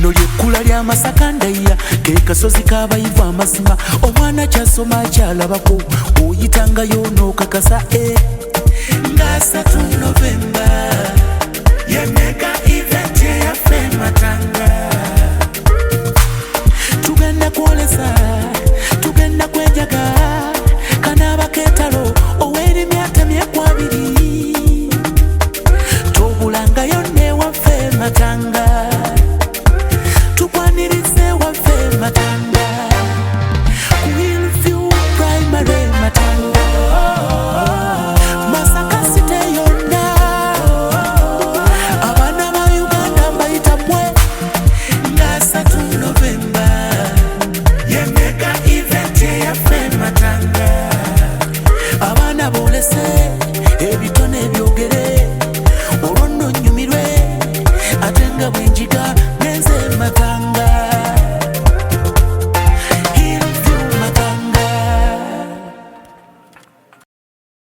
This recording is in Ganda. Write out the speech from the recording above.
lino ly'ekkula lya Masaka Ndaya ke kasozi k'abayivu amazima omwana kyasoma kyalabako oyitangayo n'okakasa nga 3 Novemba ye mega event yaffe Matanga tugenda kwolesa tugenda kwejaga kanaaba ketalo ow'erimi atemyeko 2 tobulangayo ne waffe Matanga tukwanirize waffe Matanga Hillview Primary Matanga Masaka City yonna abaana ba Uganda mbayita mwe nga 3 Novemba ye mega event yaffe Matanga abaana boolese ebitone byogere olwo nno nnyumirwe ate nga bwe njiga ngenze Matanga